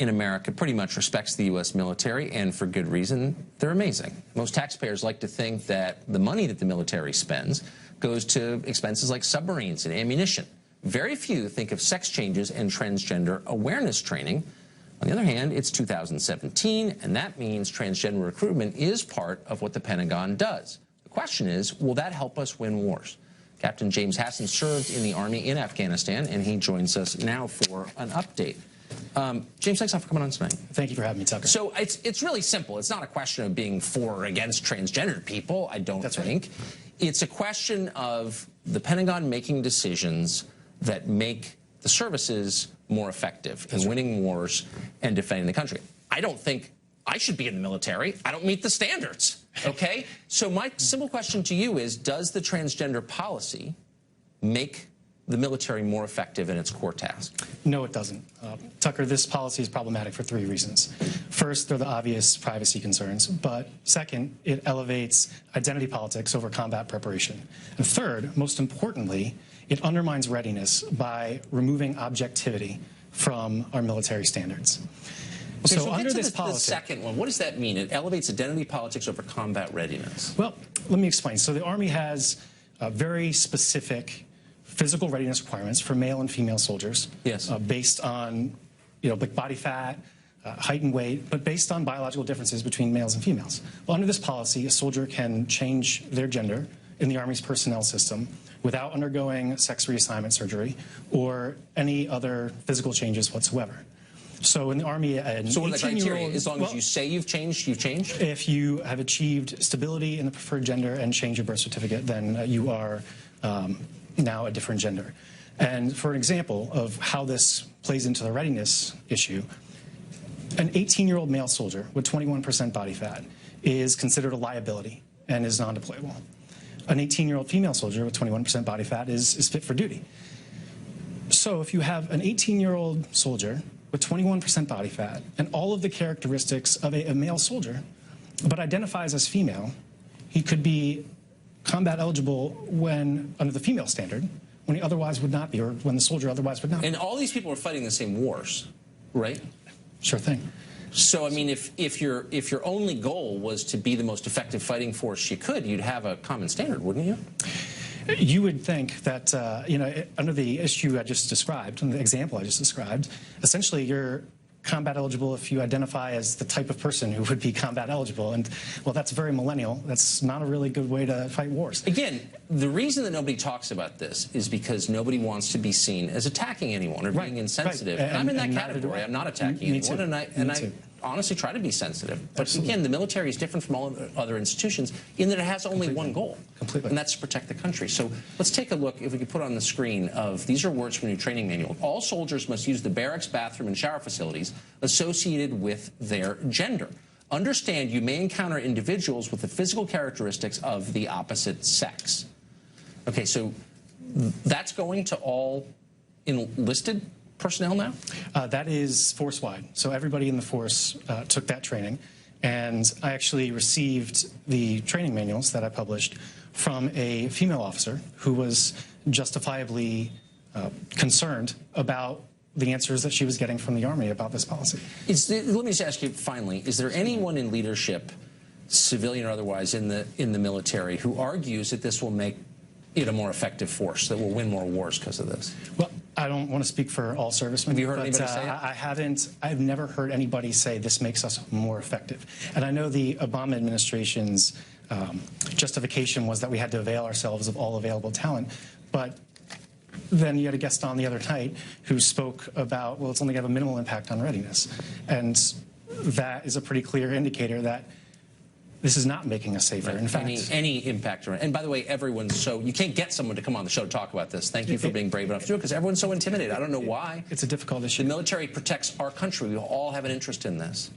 in America pretty much respects the U.S. military, and for good reason. They're amazing. Most taxpayers like to think that the money that the military spends goes to expenses like submarines and ammunition. Very few think of sex changes and transgender awareness training. On the other hand, it's 2017, and that means transgender recruitment is part of what the Pentagon does. The question is, will that help us win wars? Captain James Hassan served in the Army in Afghanistan, and he joins us now for an update. James, thanks for coming on tonight. Thank you for having me, Tucker. So it's really simple. It's not a question of being for or against transgender people, I don't think. Right. It's a question of the Pentagon making decisions that make the services more effective in winning wars and defending the country. I don't think I should be in the military. I don't meet the standards, okay? So my simple question to you is, does the transgender policy make the military more effective in its core task? No, it doesn't. Tucker, this policy is problematic for 3 reasons. First, there are the obvious privacy concerns, but second, it elevates identity politics over combat preparation. And third, most importantly, it undermines readiness by removing objectivity from our military standards. Okay, so under this policy, the second one, what does that mean? It elevates identity politics over combat readiness. Well, let me explain. So the Army has very specific physical readiness requirements for male and female soldiers. Yes. Based on, like body fat, height and weight, but based on biological differences between males and females. Well, under this policy, a soldier can change their gender in the Army's personnel system without undergoing sex reassignment surgery or any other physical changes whatsoever. So in the Army, so what are the criteria? As long as you say you've changed, you've changed? If you have achieved stability in the preferred gender and change your birth certificate, then you are now a different gender. And for an example of how this plays into the readiness issue, an 18-year-old male soldier with 21% body fat is considered a liability and is non-deployable. An 18-year-old female soldier with 21% body fat is fit for duty. So if you have an 18-year-old soldier with 21% body fat and all of the characteristics of a male soldier, but identifies as female, he could be combat eligible when under the female standard, when he otherwise would not be, or when the soldier otherwise would not be. And all these people are fighting the same wars, right? Sure thing. So I mean, if your only goal was to be the most effective fighting force you could, you'd have a common standard, wouldn't you? You would think that under the issue I just described, and the example I just described, essentially you're combat eligible if you identify as the type of person who would be combat eligible. And, well, that's very millennial. That's not a really good way to fight wars. Again, the reason that nobody talks about this is because nobody wants to be seen as attacking anyone or being insensitive. Right. And I'm in that category. I'm not attacking anyone, and I honestly try to be sensitive. But absolutely. Again, the military is different from all other institutions in that it has only one goal. Completely. And that's to protect the country. So let's take a look, if we could put on the screen, of these are words from a new training manual. All soldiers must use the barracks, bathroom, and shower facilities associated with their gender. Understand you may encounter individuals with the physical characteristics of the opposite sex. Okay, so that's going to all enlisted personnel now? That is force-wide. So everybody in the force took that training. And I actually received the training manuals that I published from a female officer who was justifiably concerned about the answers that she was getting from the Army about this policy. Let me just ask you finally, is there anyone in leadership, civilian or otherwise, in the military who argues that this will make it a more effective force, that will win more wars because of this? Well, I don't want to speak for all servicemen. Have you heard anybody say it? I've never heard anybody say this makes us more effective. And I know the Obama administration's justification was that we had to avail ourselves of all available talent, but then you had a guest on the other night who spoke about, well, it's only going to have a minimal impact on readiness. And that is a pretty clear indicator that this is not making us safer. Right. In fact, any impact. And by the way, so you can't get someone to come on the show to talk about this. Thank you for being brave enough to do it, because everyone's so intimidated. I don't know why. It's a difficult issue. The military protects our country. We all have an interest in this.